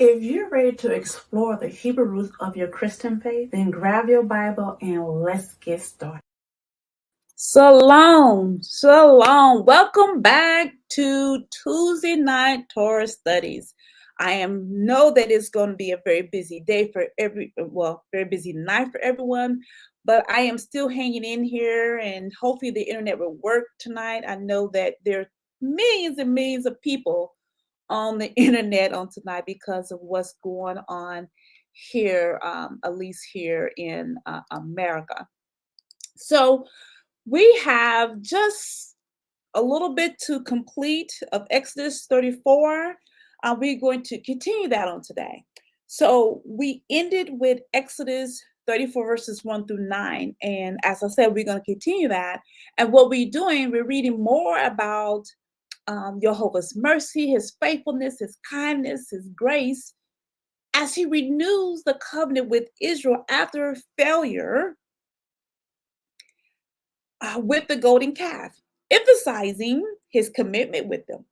If you're ready to explore the Hebrew roots of your Christian faith, then grab your Bible and let's get started. Shalom, shalom. Welcome back to Tuesday night Torah Studies. I know that it's going to be a very busy day for very busy night for everyone, but I am still hanging in here, and hopefully the internet will work tonight. I know that there are millions and millions of people on the internet on tonight because of what's going on here, at least here in America. So we have just a little bit to complete of Exodus 34. We're going to continue that on today. So we ended with Exodus 34 verses 1 through 9. And as I said, we're going to continue that. And what we're doing, we're reading more about Yehovah's mercy, his faithfulness, his kindness, his grace, as he renews the covenant with Israel after failure with the golden calf, emphasizing his commitment with them.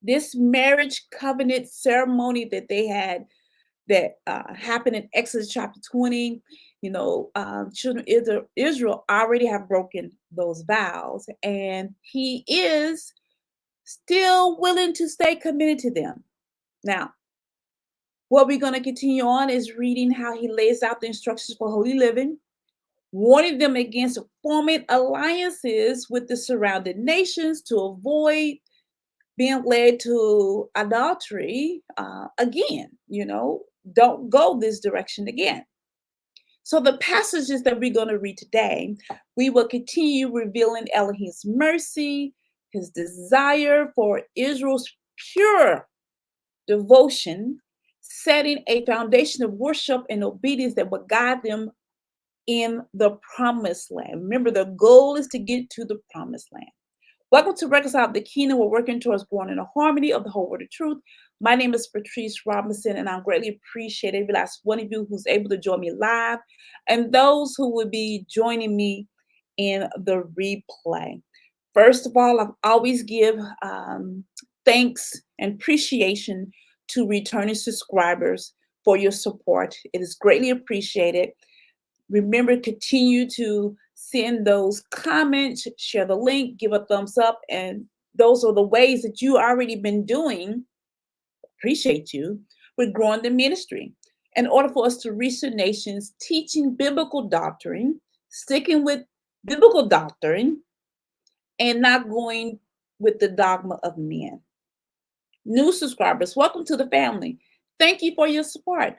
This marriage covenant ceremony that they had that happened in Exodus chapter 20, children of Israel already have broken those vows, and he is still willing to stay committed to them. Now, what we're going to continue on is reading how he lays out the instructions for holy living, warning them against forming alliances with the surrounding nations to avoid being led to adultery again. Don't go this direction again. So the passages that we're going to read today, we will continue revealing Elohim's mercy, his desire for Israel's pure devotion, setting a foundation of worship and obedience that will guide them in the promised land. Remember, the goal is to get to the promised land. Welcome to Reconcile the Kingdom. We're working towards growing in the harmony of the whole word of truth. My name is Patrice Robinson, and I greatly appreciate every last one of you who's able to join me live and those who will be joining me in the replay. First of all, I always give thanks and appreciation to returning subscribers for your support. It is greatly appreciated. Remember, continue to send those comments, share the link, give a thumbs up, and those are the ways that you already been doing. Appreciate you. We're growing the ministry. In order for us to reach the nations, teaching biblical doctrine, sticking with biblical doctrine, and not going with the dogma of men. New subscribers, welcome to the family. Thank you for your support.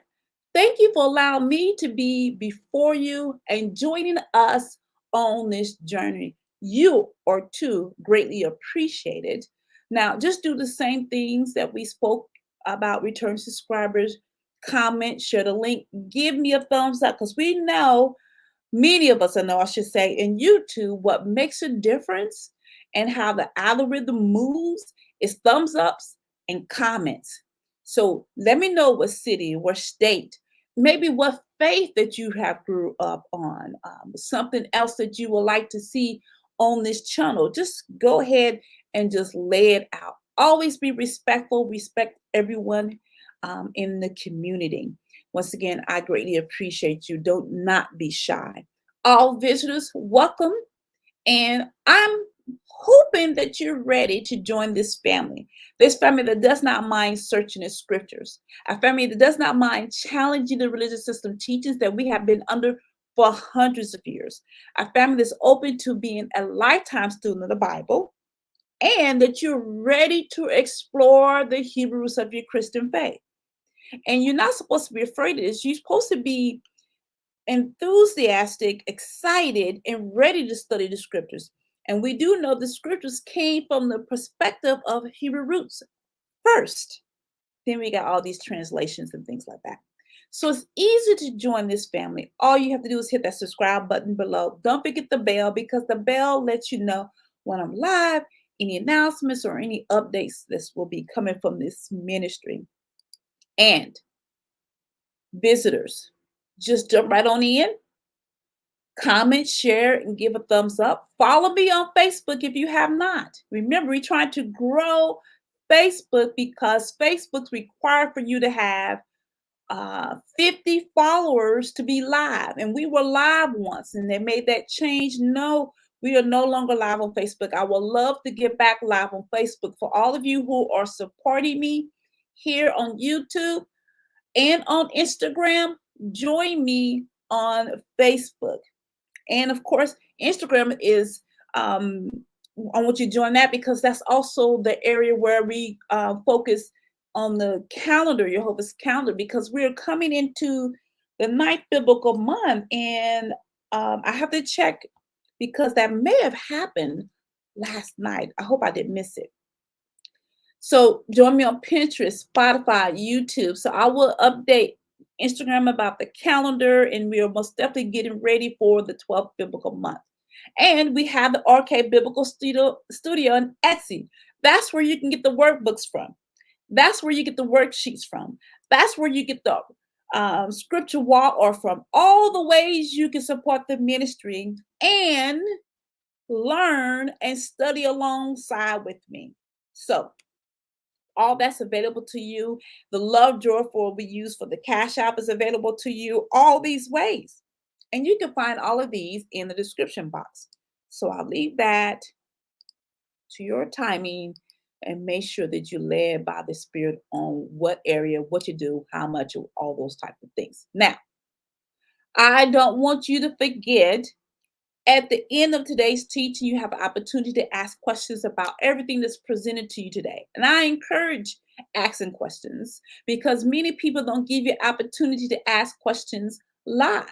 Thank you for allowing me to be before you and joining us on this journey. You are too greatly appreciated. Now, just do the same things that we spoke about return subscribers. Comment, share the link, give me a thumbs up because we know, many of us, I know I should say, in YouTube, what makes a difference and how the algorithm moves is thumbs ups and comments. So let me know what city, what state, maybe what faith that you have grew up on, something else that you would like to see on this channel. Just go ahead and just lay it out. Always be respectful, respect everyone in the community. Once again, I greatly appreciate you. Don't not be shy. All visitors, welcome. And I'm hoping that you're ready to join this family that does not mind searching the scriptures, a family that does not mind challenging the religious system teachings that we have been under for hundreds of years, a family that's open to being a lifetime student of the Bible, and that you're ready to explore the Hebrews of your Christian faith. And you're not supposed to be afraid of this. You're supposed to be enthusiastic, excited, and ready to study the scriptures. And we do know the scriptures came from the perspective of Hebrew roots first. Then we got all these translations and things like that. So it's easy to join this family. All you have to do is hit that subscribe button below. Don't forget the bell because the bell lets you know when I'm live, any announcements or any updates that will be coming from this ministry. And visitors, just jump right on in, comment, share, and give a thumbs up. Follow me on Facebook if you have not. Remember, we're trying to grow Facebook because Facebook's required for you to have 50 followers to be live. And we were live once and they made that change. No, we are no longer live on Facebook. I would love to get back live on Facebook. For all of you who are supporting me here on YouTube and on Instagram, join me on Facebook. And of course, Instagram is, I want you to join that because that's also the area where we focus on the calendar, Yehovah's calendar, because we're coming into the ninth biblical month. And I have to check because that may have happened last night. I hope I didn't miss it. So join me on Pinterest, Spotify, YouTube. So I will update Instagram about the calendar, and we are most definitely getting ready for the 12th biblical month. And we have the RK Biblical Studio on Etsy. That's where you can get the workbooks from. That's where you get the worksheets from. That's where you get the scripture wall or from. All the ways you can support the ministry and learn and study alongside with me. So all that's available to you. The love drawer for we use for the Cash App is available to you. All these ways. And you can find all of these in the description box. So I'll leave that to your timing and make sure that you're led by the Spirit on what area, what you do, how much, all those type of things. Now, I don't want you to forget, at the end of today's teaching, you have an opportunity to ask questions about everything that's presented to you today. And I encourage asking questions because many people don't give you opportunity to ask questions live.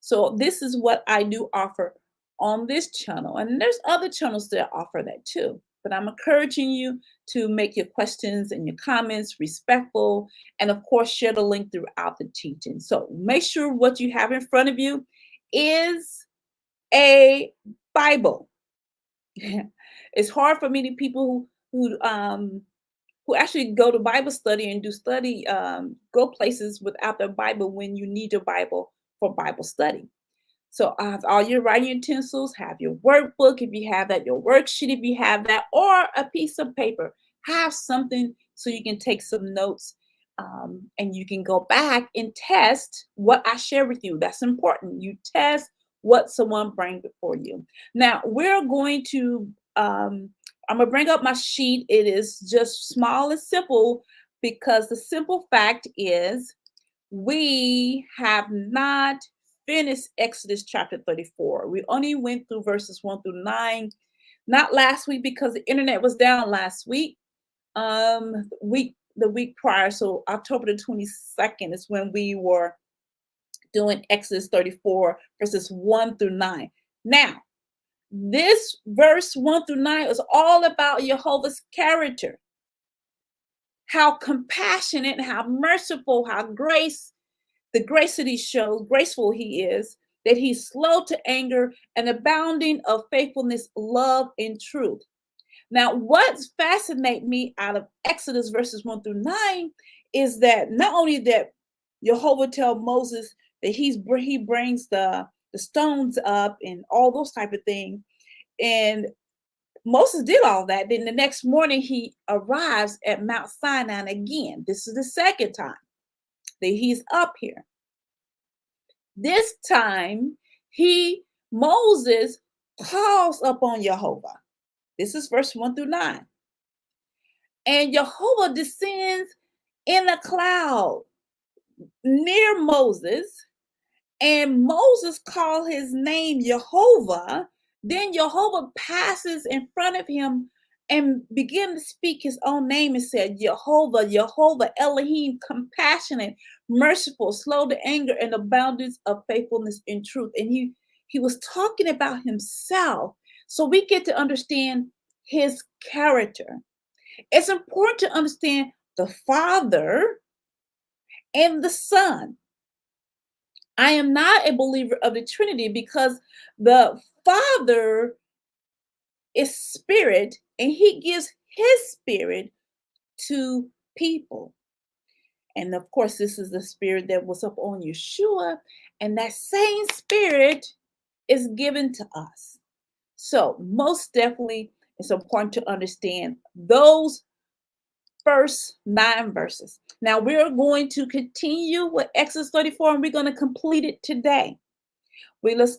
So this is what I do offer on this channel. And there's other channels that offer that too. But I'm encouraging you to make your questions and your comments respectful. And of course, share the link throughout the teaching. So make sure what you have in front of you is a Bible. It's hard for many people who actually go to Bible study and do study, go places without their Bible when you need your Bible for Bible study. So have all your writing utensils, have your workbook if you have that, your worksheet if you have that, or a piece of paper. Have something so you can take some notes and you can go back and test what I share with you. That's important. You test what someone brings before you. Now we're going to, I'm gonna bring up my sheet. It is just small and simple, because the simple fact is we have not finished Exodus chapter 34. We only went through verses 1 through 9, not last week because the internet was down last week. The week prior, so October the 22nd is when we were doing Exodus 34 verses 1 through 9. Now, this verse 1 through 9 is all about Jehovah's character. How compassionate, how merciful, how the grace that he shows, graceful he is, that he's slow to anger and abounding of faithfulness, love, and truth. Now, what's fascinates me out of Exodus verses 1 through 9 is that not only that Jehovah tell Moses that he brings the stones up and all those type of things, and Moses did all that. Then the next morning he arrives at Mount Sinai again. This is the second time that he's up here. This time Moses calls upon Jehovah. This is verse 1 through 9. And Jehovah descends in a cloud near Moses, and Moses called his name Yehovah. Then Jehovah passes in front of him and began to speak his own name and said, Jehovah, Jehovah, Elohim, compassionate, merciful, slow to anger, and abounding of faithfulness and truth. And he was talking about himself. So we get to understand his character. It's important to understand the Father and the Son. I am not a believer of the Trinity because the Father is spirit and he gives his spirit to people. And of course, this is the spirit that was up on Yeshua, and that same spirit is given to us. So most definitely, it's important to understand those first 9 verses. Now we're going to continue with Exodus 34 and we're going to complete it today. Let's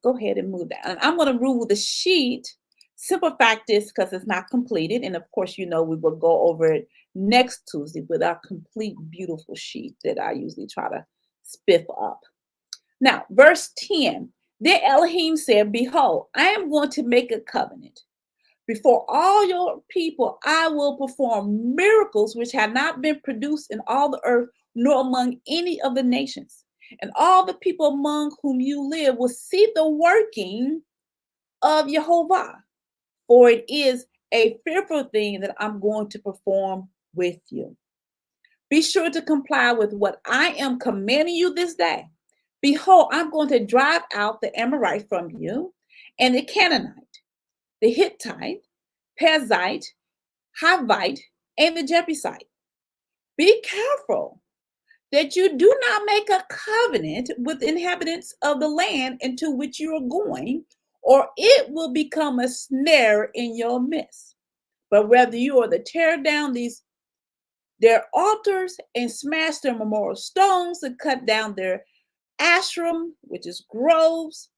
go ahead and move that. And I'm going to rule the sheet. Simple fact is because it's not completed. And of course, we will go over it next Tuesday with our complete beautiful sheet that I usually try to spiff up. Now, verse 10. Then Elohim said, behold, I am going to make a covenant. Before all your people, I will perform miracles which have not been produced in all the earth, nor among any of the nations. And all the people among whom you live will see the working of Yehovah. For it is a fearful thing that I'm going to perform with you. Be sure to comply with what I am commanding you this day. Behold, I'm going to drive out the Amorite from you, and the Canaanite, the Hittite, Perizzite, Hivite, and the Jebusite. Be careful that you do not make a covenant with inhabitants of the land into which you are going, or it will become a snare in your midst. But rather you are to tear down their altars and smash their memorial stones and cut down their ashram, which is groves.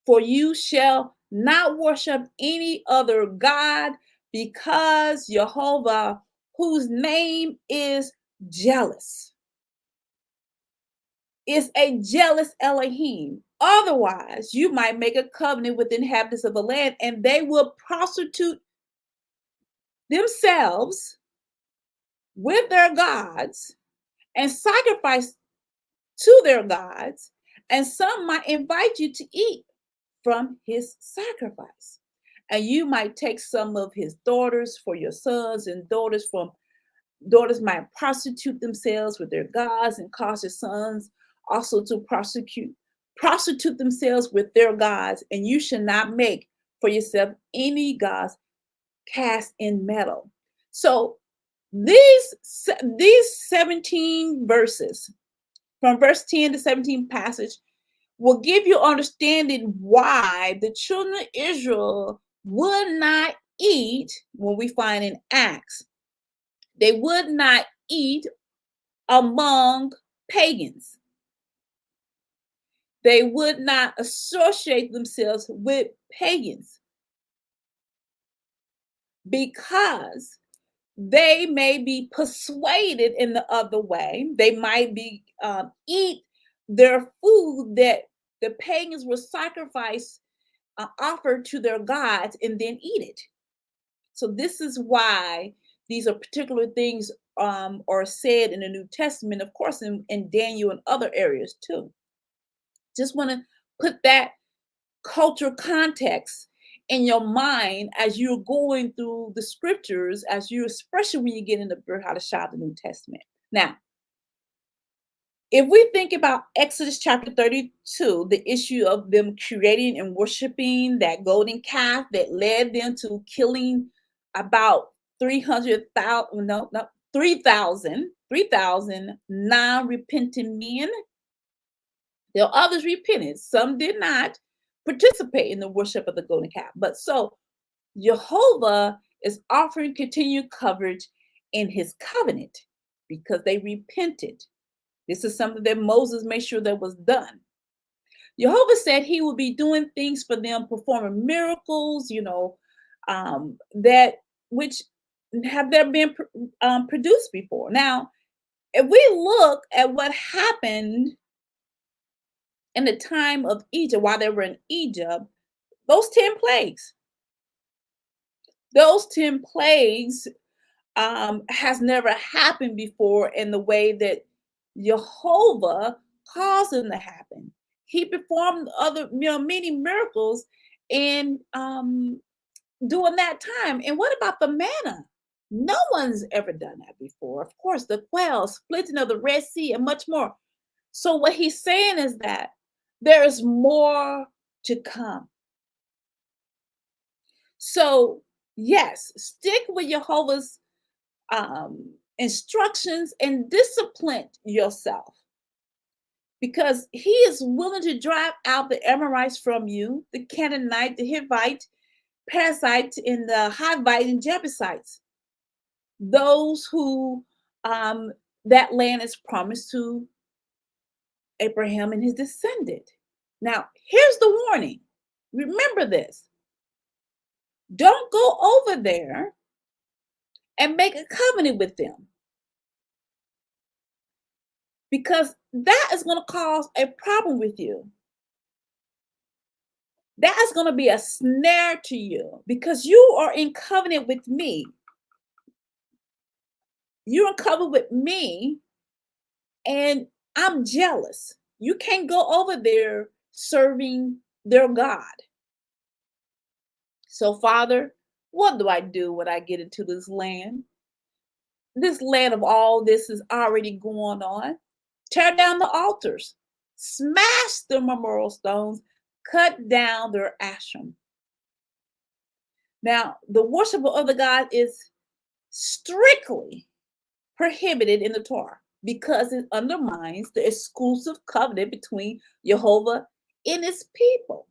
For you shall not worship any other God, because Jehovah, whose name is jealous, is a jealous Elohim. Otherwise, you might make a covenant with the inhabitants of the land, and they will prostitute themselves with their gods and sacrifice to their gods, and some might invite you to eat from his sacrifice. And you might take some of his daughters for your sons, and daughters might prostitute themselves with their gods, and cause your sons also to prostitute themselves with their gods. And you should not make for yourself any gods cast in metal. So these 17 verses, from verse 10 to 17 passage, will give you understanding why the children of Israel would not eat, when we find in Acts, they would not eat among pagans. They would not associate themselves with pagans, because They may be persuaded in the other way. They might be eat their food that the pagans were sacrificed, offered to their gods, and then eat it. So this is why these are particular things are said in the New Testament, of course, in Daniel and other areas too. Just want to put that culture context in your mind as you're going through the scriptures, as you, especially when you get into Bereshit, the New Testament. Now, if we think about Exodus chapter 32, the issue of them creating and worshiping that golden calf that led them to killing about 300,000, no, 3,000 non-repentant men. There are others repented. Some did not participate in the worship of the golden calf. But so Yehovah is offering continued coverage in his covenant because they repented. This is something that Moses made sure that was done. Yehovah said he would be doing things for them, performing miracles, that which have never been produced before. Now, if we look at what happened in the time of Egypt, while they were in Egypt, those 10 plagues, those 10 plagues has never happened before in the way that Yehovah caused them to happen. He performed other, many miracles in during that time. And what about the manna? No one's ever done that before. Of course, the quail, splitting of the Red Sea, and much more. So what he's saying is that there is more to come. So yes, stick with Jehovah's instructions and discipline yourself, because he is willing to drive out the Amorites from you, the Canaanite, the Hivite, Parasite, and the Hivite and Jebusites, those who that land is promised to Abraham and his descendant. Now, here's the warning. Remember this. Don't go over there and make a covenant with them, because that is going to cause a problem with you. That is going to be a snare to you, because you are in covenant with me. You're in covenant with me, and I'm jealous. You can't go over there serving their God. So, Father, what do I do when I get into this land? This land of all this is already going on. Tear down the altars, smash the memorial stones, cut down their ashram. Now, the worship of other gods is strictly prohibited in the Torah because it undermines the exclusive covenant between Yehovah and his people.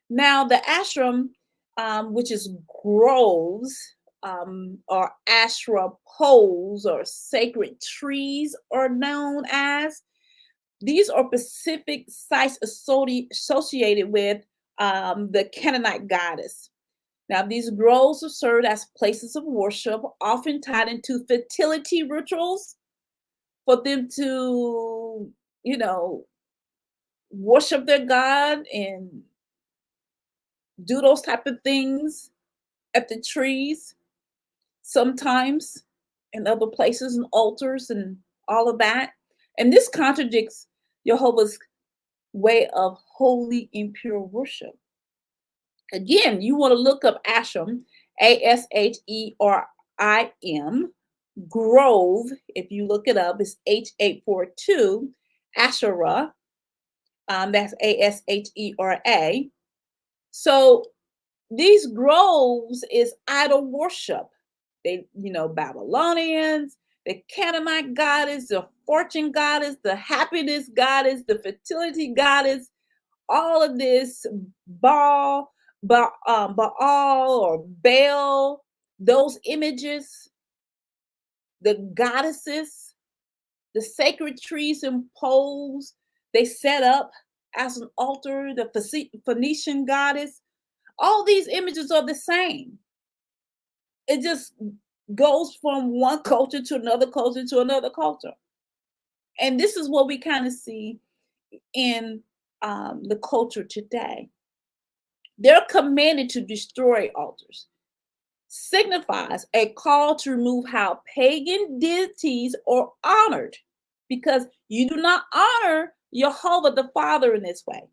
Now, the ashram, which is groves, or Asherah poles or sacred trees, are known as. These are specific sites associated with the Canaanite goddess. Now, these groves are served as places of worship, often tied into fertility rituals for them to, worship their God and do those type of things at the trees. Sometimes in other places and altars and all of that. And this contradicts Jehovah's way of holy and pure worship. Again, you want to look up Ashram, Asherim, Grove. If you look it up, it's H842, Asherah. That's Ashera. So these groves is idol worship. They, Babylonians, the Canaanite goddess, the fortune goddess, the happiness goddess, the fertility goddess, all of this Baal or Baal, those images, the goddesses, the sacred trees and poles they set up as an altar, the Phoenician goddess, all these images are the same. It just goes from one culture to another culture to another culture. And this is what we kind of see in the culture today. They're commanded to destroy altars, signifies a call to remove how pagan deities are honored, because you do not honor Yehovah the Father in this way.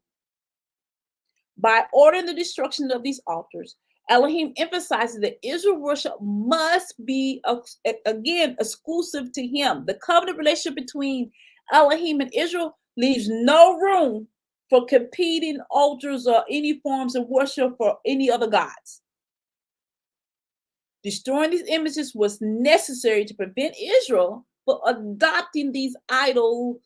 By ordering the destruction of these altars, Elohim emphasizes that Israel worship must be, again, exclusive to him. The covenant relationship between Elohim and Israel leaves no room for competing altars or any forms of worship for any other gods. Destroying these images was necessary to prevent Israel from adopting these idols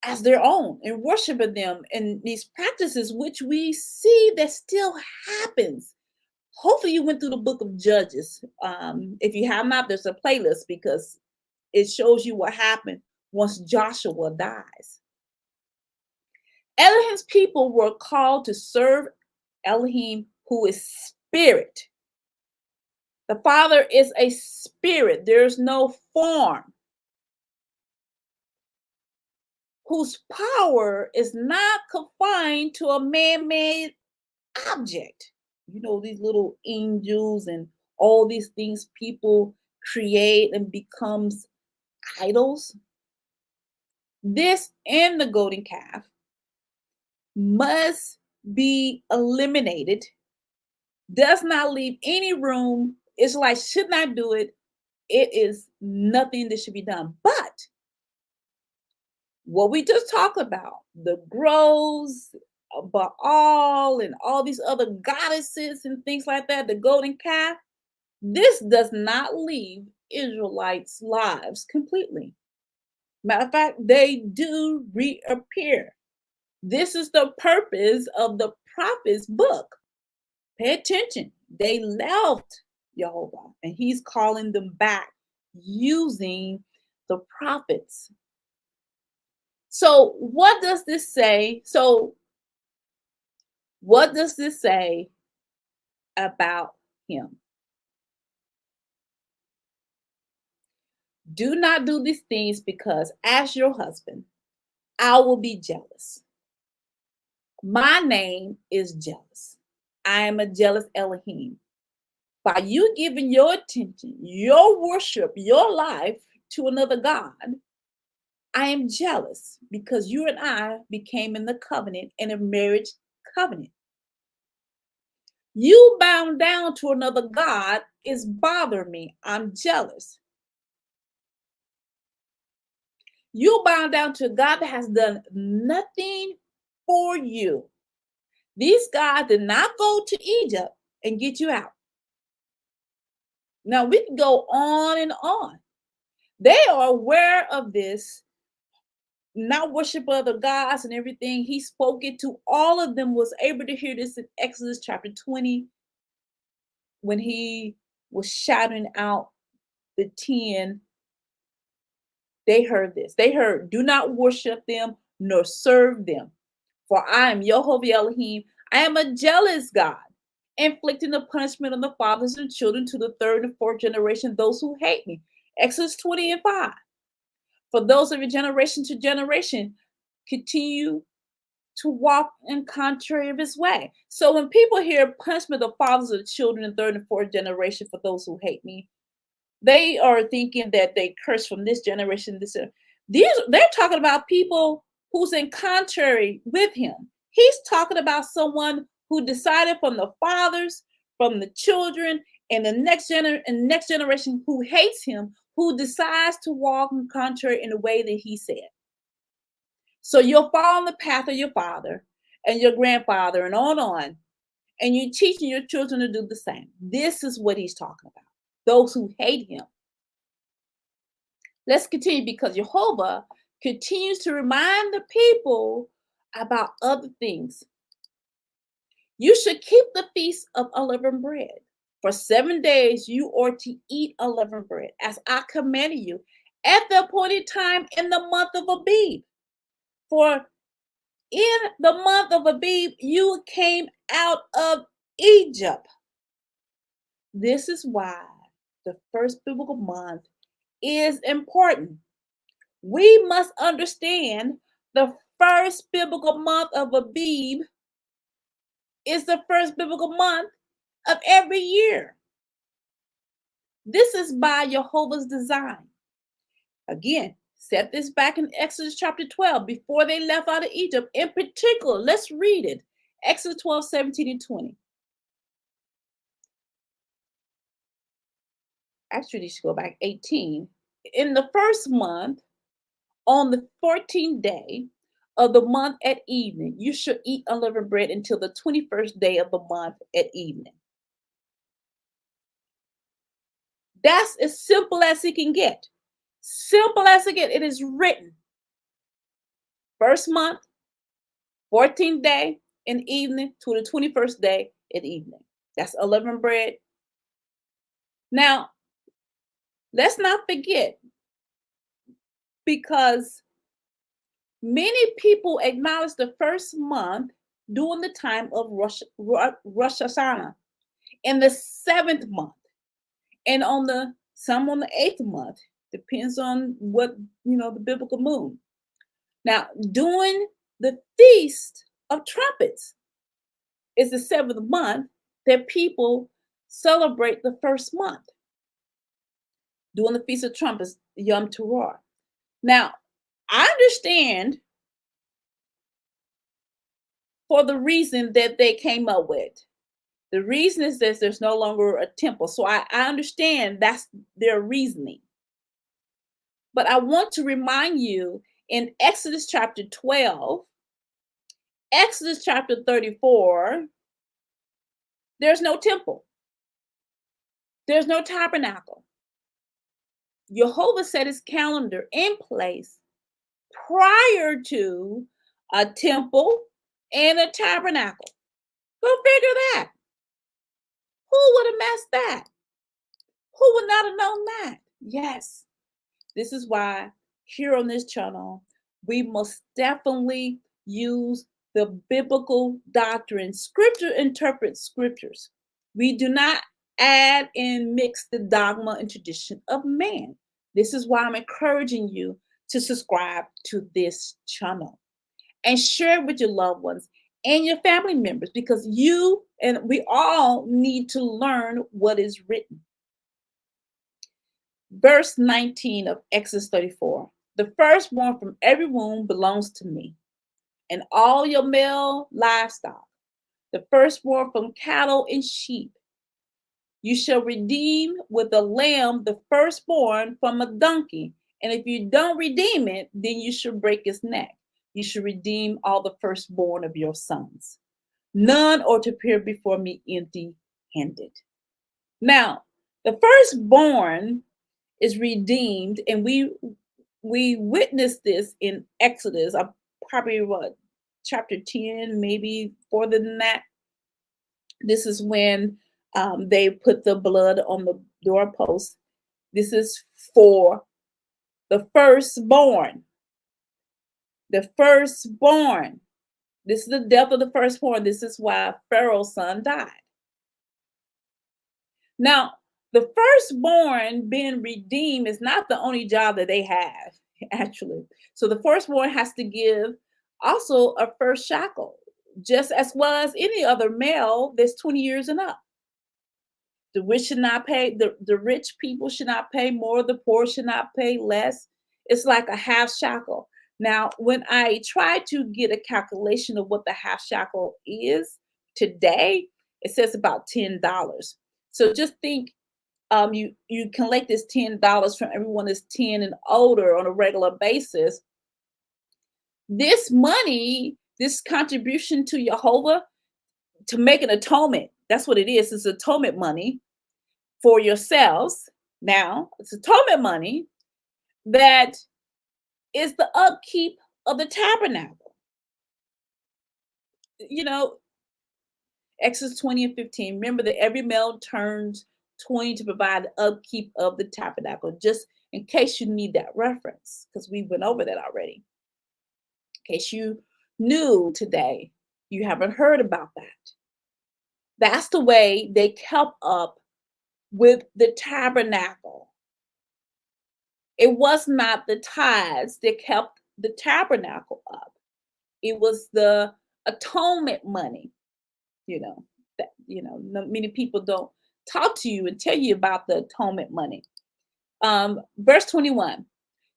as their own and worshiping them, and these practices which we see that still happens. Hopefully you went through the book of Judges. If you have not, there's a playlist because it shows you what happened once Joshua dies. Elohim's people were called to serve Elohim, who is spirit. The Father is a spirit. There's no form, whose power is not confined to a man-made object. You know, these little angels and all these things people create and becomes idols. This and the golden calf must be eliminated. Does not leave any room. Israelites should not do it. It is nothing that should be done. But what we just talked about, the groves, Baal, and all these other goddesses and things like that, the golden calf, this does not leave Israelites' lives completely. Matter of fact, they do reappear. This is the purpose of the prophet's book. Pay attention. They left Yehovah, and he's calling them back using the prophets. So what does this say? What does this say about him? Do not do these things, because as your husband, I will be jealous. My name is jealous. I am a jealous Elohim. By you giving your attention, your worship, your life to another God, I am jealous because you and I became in the covenant, in a marriage covenant. You bound down to another God is bothering me. I'm jealous. You bound down to a God that has done nothing for you. These gods did not go to Egypt and get you out. Now we can go on and on. They are aware of this, not worship other gods and everything. He spoke it to all of them, was able to hear this in Exodus chapter 20, when he was shouting out the 10. They heard this. They heard, do not worship them nor serve them. For I am Yehovah Elohim. I am a jealous God, inflicting the punishment on the fathers and children to the third and fourth generation, those who hate me. Exodus 20 and 5. For those of your generation to generation, continue to walk in contrary of his way. So when people hear punishment of the fathers of the children in third and fourth generation for those who hate me, they are thinking that they curse from this generation. They're talking about people who's in contrary with him. He's talking about someone who decided from the fathers, from the children, and the next generation who hates him, who decides to walk in contrary in the way that he said. So you'll follow on the path of your father and your grandfather and on, and you're teaching your children to do the same. This is what he's talking about. Those who hate him. Let's continue, because Yehovah continues to remind the people about other things. You should keep the feast of unleavened bread. For 7 days you are to eat unleavened bread, as I commanded you, at the appointed time in the month of Abib. For in the month of Abib you came out of Egypt. This is why the first biblical month is important. We must understand the first biblical month of Abib is the first biblical month of every year. This is by Yehovah's design. Again, set this back in Exodus chapter 12 before they left out of Egypt. In particular, let's read it. Exodus 12, 17 and 20. Actually, you should go back 18. In the first month, on the 14th day of the month at evening, you should eat unleavened bread until the 21st day of the month at evening. That's as simple as it can get. Simple as it gets. It is written. First month, 14th day in evening to the 21st day at evening. That's unleavened bread. Now, let's not forget, because many people acknowledge the first month during the time of Rosh Hashanah in the 7th month, and some on the 8th month, depends on what the biblical moon. Now, during the Feast of Trumpets is the 7th month that people celebrate the first month. During the Feast of Trumpets, Yom Teruah. Now, I understand for the reason that they came up with. The reason is that there's no longer a temple. So I understand that's their reasoning. But I want to remind you in Exodus chapter 12, Exodus chapter 34, there's no temple. There's no tabernacle. Yehovah set his calendar in place prior to a temple and a tabernacle. Go figure that. Who would have messed that? Who would not have known that? Yes. This is why here on this channel, we must definitely use the biblical doctrine. Scripture interprets scriptures. We do not add and mix the dogma and tradition of man. This is why I'm encouraging you to subscribe to this channel and share it with your loved ones and your family members, because you and we all need to learn what is written. Verse 19 of Exodus 34. The firstborn from every womb belongs to me, and all your male livestock, the firstborn from cattle and sheep. You shall redeem with a lamb the firstborn from a donkey. And if you don't redeem it, then you shall break its neck. You shall redeem all the firstborn of your sons. None are to appear before me empty-handed. Now, the firstborn is redeemed, and we witnessed this in Exodus, probably chapter 10, maybe further than that. This is when they put the blood on the doorpost. This is for the firstborn. The firstborn. This is the death of the firstborn. This is why Pharaoh's son died. Now, the firstborn being redeemed is not the only job that they have, actually. So the firstborn has to give also a first shackle, just as well as any other male that's 20 years and up. The rich should not pay, the rich people should not pay more, the poor should not pay less. It's like a half shackle. Now, when I try to get a calculation of what the half shackle is today, it says about $10. So just think, you collect this $10 from everyone that's 10 and older on a regular basis. This money, this contribution to Yehovah to make an atonement, that's what it is. It's atonement money for yourselves. Now, it's atonement money that is the upkeep of the tabernacle. Exodus 20 and 15. Remember that every male turns 20 to provide the upkeep of the tabernacle, just in case you need that reference, because we went over that already. In case you new today, you haven't heard about that. That's the way they kept up with the tabernacle. It was not the tithes that kept the tabernacle up. It was the atonement money, that many people don't talk to you and tell you about the atonement money. Verse 21.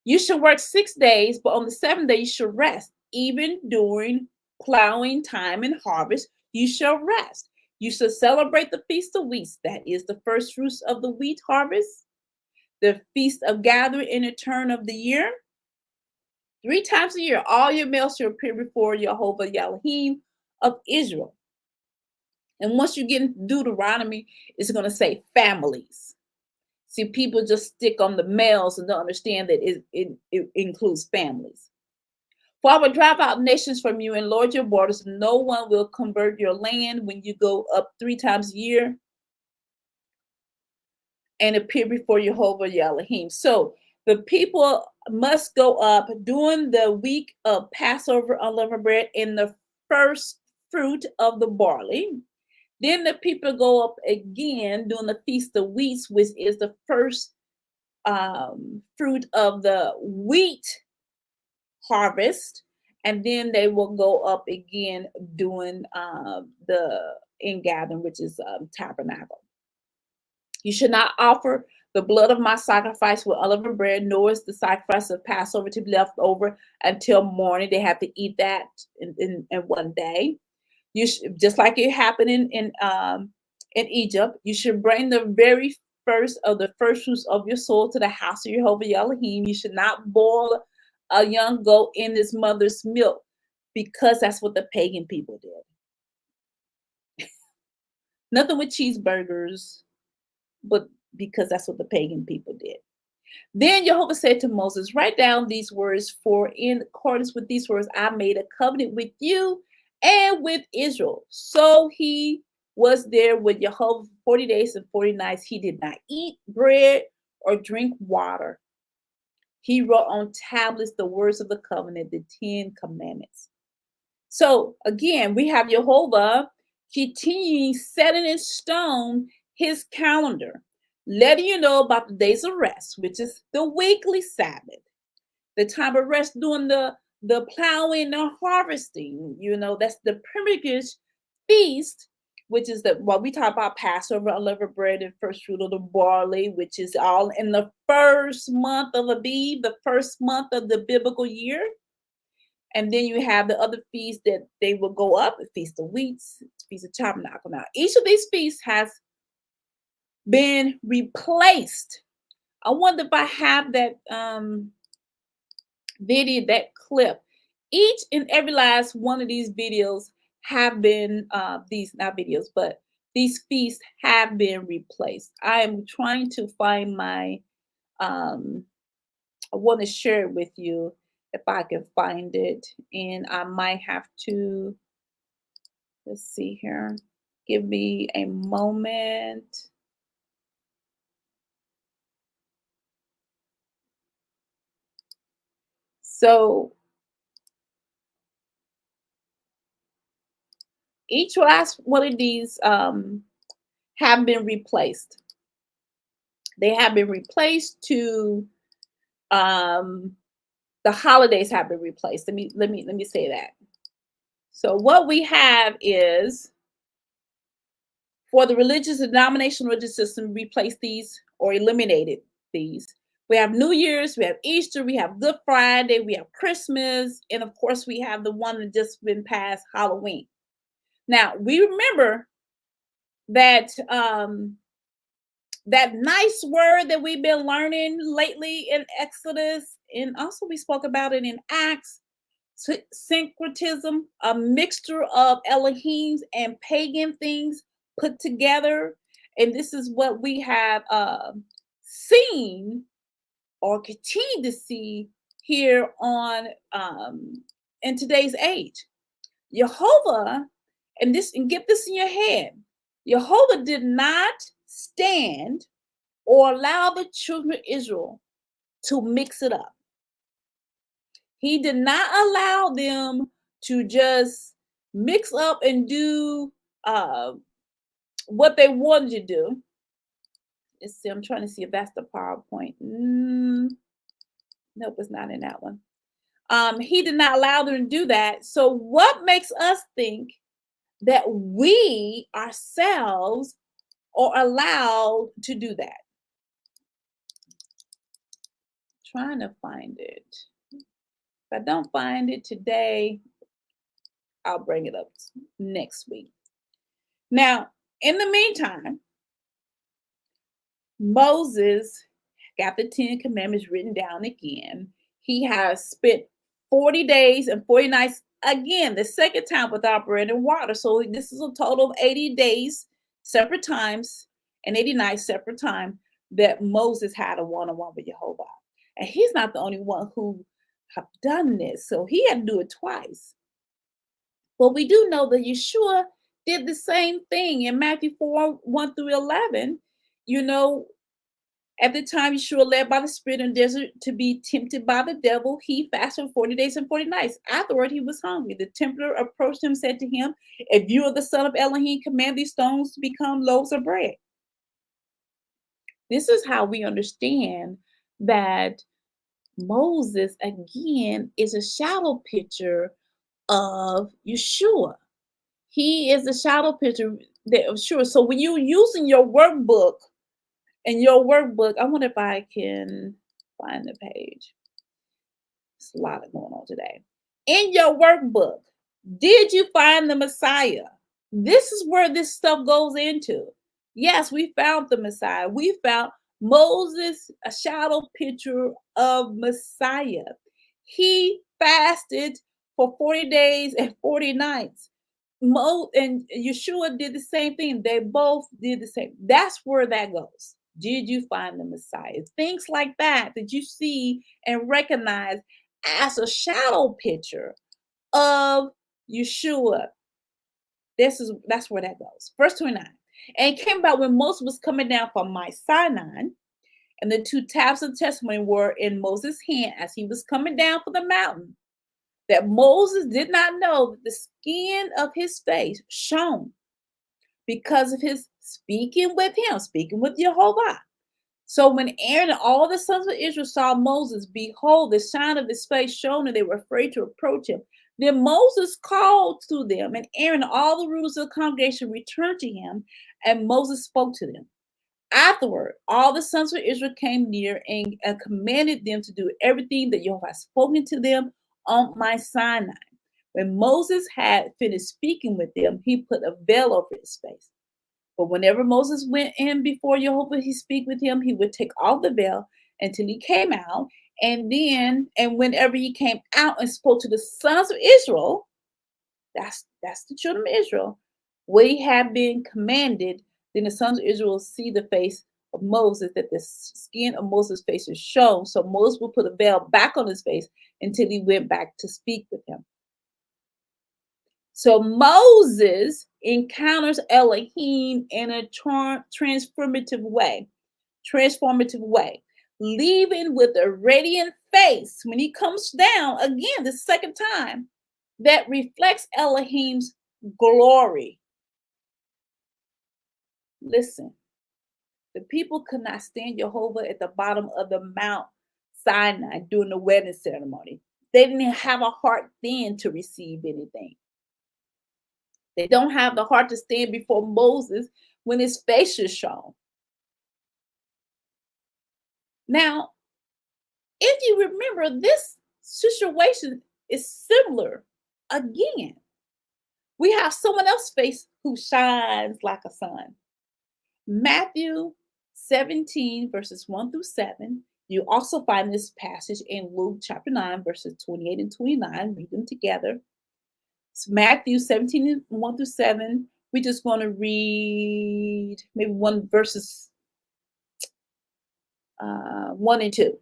You should work 6 days, but on the seventh day you should rest. Even during plowing time and harvest, you shall rest. You shall celebrate the Feast of Weeks, that is the first fruits of the wheat harvest, the Feast of Gathering in the turn of the year. 3 times a year, all your males shall appear before Yehovah Elohim of Israel. And once you get into Deuteronomy, it's going to say families. See, people just stick on the males and don't understand that it includes families. For I will drive out nations from you and lord your borders. No one will convert your land when you go up 3 times a year and appear before Yehovah Elohim. So the people must go up during the week of Passover unleavened bread in the first fruit of the barley. Then the people go up again during the Feast of Weeks, which is the first fruit of the wheat harvest. And then they will go up again during the ingathering, which is tabernacle. You should not offer the blood of my sacrifice with unleavened bread, nor is the sacrifice of Passover to be left over until morning. They have to eat that in one day. You should, just like it happened in Egypt, you should bring the very first of the first fruits of your soul to the house of Yehovah Elohim. You should not boil a young goat in its mother's milk, because that's what the pagan people did. Nothing with cheeseburgers, but because that's what the pagan people did. Then Yehovah said to Moses, write down these words, for in accordance with these words, I made a covenant with you and with Israel. So he was there with Yehovah 40 days and 40 nights. He did not eat bread or drink water. He wrote on tablets the words of the covenant, the 10 commandments. So again, we have Yehovah continuing setting in stone his calendar, letting you know about the days of rest, which is the weekly Sabbath, the time of rest during the plowing and harvesting. That's the primitive feast, which is what we talk about: Passover, unleavened bread, and first fruit of the barley, which is all in the first month of Abib, the first month of the biblical year. And then you have the other feasts that they will go up: the Feast of Weeks, Feast of Tabernacle. Now, each of these feasts has been replaced. I wonder if I have that video, that clip. Each and every last one of these videos have been these feasts have been replaced. I am trying to find my I want to share it with you if I can find it, and I might have to, let's see here, give me a moment. So each last one of these have been replaced. They have been replaced to the holidays have been replaced. Let me say that. So what we have is, for the religious and denominational religious system, replaced these or eliminated these. We have New Year's, we have Easter, we have Good Friday, we have Christmas, and of course we have the one that just been passed, Halloween. Now we remember that that nice word that we've been learning lately in Exodus, and also we spoke about it in Acts, syncretism, a mixture of Elohim's and pagan things put together. And this is what we have seen or continue to see here on in today's age. Yehovah, and get this in your head, Yehovah did not stand or allow the children of Israel to mix it up. He did not allow them to just mix up and do what they wanted to do. Let's see, I'm trying to see if that's the PowerPoint. Nope, it's not in that one. He did not allow them to do that. So what makes us think that we ourselves are allowed to do that? Trying to find it. If I don't find it today, I'll bring it up next week. Now, in the meantime, Moses got the 10 Commandments written down again. He has spent 40 days and 40 nights again, the second time without bread and water. So this is a total of 80 days, separate times, and 80 nights, separate time that Moses had a one-on-one with Yehovah. And he's not the only one who have done this. So he had to do it twice. But we do know that Yeshua did the same thing in Matthew 4, 1 through 11. You know, at the time Yeshua led by the Spirit in the desert to be tempted by the devil, he fasted 40 days and 40 nights. Afterward, he was hungry. The tempter approached him and said to him, "If you are the son of Elohim, command these stones to become loaves of bread." This is how we understand that Moses, again, is a shadow picture of Yeshua. He is a shadow picture of sure. So when you're using your workbook, I wonder if I can find the page. There's a lot going on today. In your workbook, did you find the Messiah? This is where this stuff goes into. Yes, we found the Messiah. We found Moses, a shadow picture of Messiah. He fasted for 40 days and 40 nights. And Yeshua did the same thing. They both did the same. That's where that goes. Did you find the Messiah? Things like that that you see and recognize as a shadow picture of Yeshua. That's where that goes. Verse 29. And it came about when Moses was coming down from Mount Sinai, and the 2 tablets of testimony were in Moses' hand as he was coming down from the mountain, that Moses did not know that the skin of his face shone because of his speaking with Yehovah. So when Aaron and all the sons of Israel saw Moses, behold, the shine of his face shone, and they were afraid to approach him. Then Moses called to them, and Aaron and all the rulers of the congregation returned to him, and Moses spoke to them. Afterward, all the sons of Israel came near and commanded them to do everything that Yehovah had spoken to them on Mount Sinai. When Moses had finished speaking with them, he put a veil over his face. But whenever Moses went in before Yehovah, he speak with him, he would take off the veil until he came out. And whenever he came out and spoke to the sons of Israel, that's the children of Israel, what he had been commanded, then the sons of Israel see the face of Moses, that the skin of Moses' face is shown. So Moses will put a veil back on his face until he went back to speak with him. So Moses encounters Elohim in a transformative way, leaving with a radiant face when he comes down again the second time that reflects Elohim's glory. Listen, the people could not stand Yehovah at the bottom of the Mount Sinai during the wedding ceremony. They didn't have a heart then to receive anything. They don't have the heart to stand before Moses when his face is shown. Now, if you remember, this situation is similar again. We have someone else's face who shines like a sun. Matthew 17, verses 1 through 7. You also find this passage in Luke chapter 9, verses 28 and 29. Read them together. It's Matthew 17, 1 through 7. We're just going to read maybe verses 1 and 2.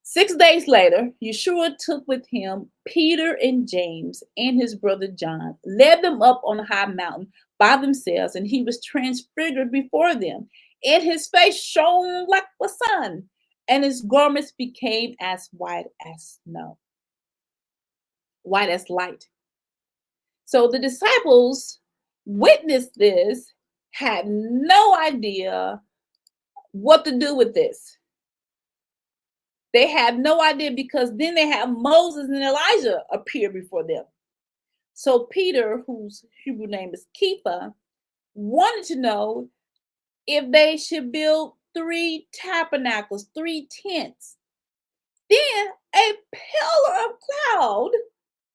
6 days later, Yeshua took with him Peter and James and his brother John, led them up on a high mountain by themselves, and he was transfigured before them. And his face shone like the sun, and his garments became as white as snow, white as light. So the disciples witnessed this had no idea what to do with this. They had no idea because then they had Moses and Elijah appear before them. So Peter, whose Hebrew name is Kepha, wanted to know if they should build 3 tabernacles, 3 tents. Then a pillar of cloud,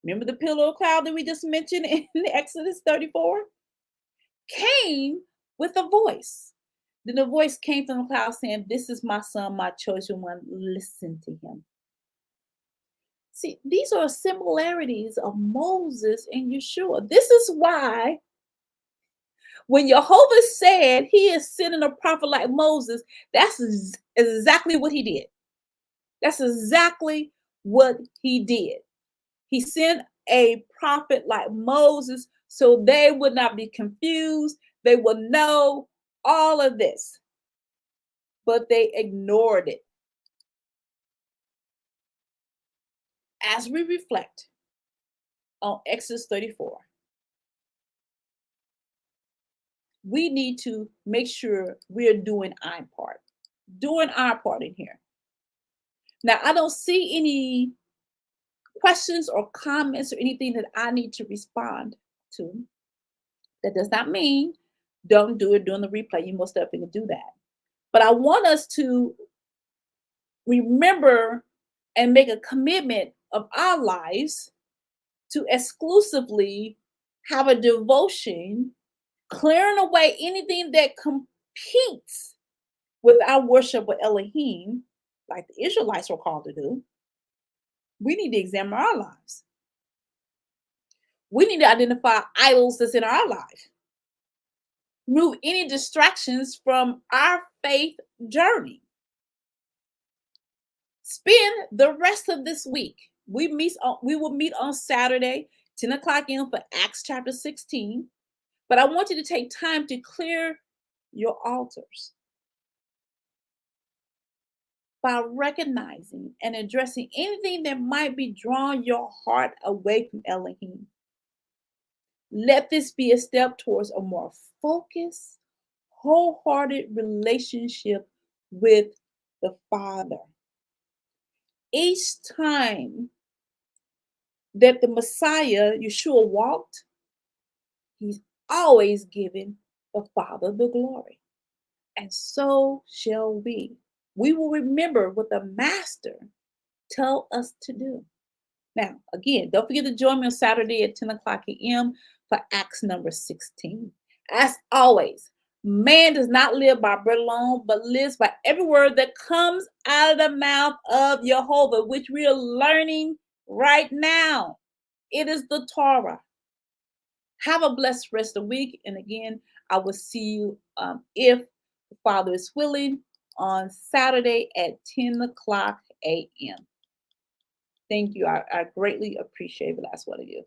remember the pillar of cloud that we just mentioned in Exodus 34, came with a voice. Then the voice came from the cloud saying, "This is my son, my chosen one. Listen to him." See, these are similarities of Moses and Yeshua. This is why when Yehovah said he is sending a prophet like Moses, that's exactly what he did. That's exactly what he did. He sent a prophet like Moses so they would not be confused. They would know all of this, but they ignored it. As we reflect on Exodus 34, we need to make sure we're doing our part. Doing our part in here. Now, I don't see any questions or comments or anything that I need to respond to. That does not mean don't do it during the replay. You most definitely do that. But I want us to remember and make a commitment of our lives to exclusively have a devotion, clearing away anything that competes with our worship with Elohim, like the Israelites were called to do. We need to examine our lives. We need to identify idols that's in our life. Remove any distractions from our faith journey. Spend the rest of this week. We will meet on Saturday, 10 o'clock in for Acts chapter 16. But I want you to take time to clear your altars by recognizing and addressing anything that might be drawing your heart away from Elohim. Let this be a step towards a more focused, wholehearted relationship with the Father. Each time that the Messiah, Yeshua, walked, he's always given the Father the glory. And so shall we. We will remember what the Master tell us to do. Now, again, don't forget to join me on Saturday at 10 o'clock a.m. for Acts number 16. As always, man does not live by bread alone, but lives by every word that comes out of the mouth of Yehovah, which we are learning right now. It is the Torah. Have a blessed rest of the week. And again, I will see you, if the Father is willing, on Saturday at 10 o'clock a.m. Thank you. I greatly appreciate it. That's what it is.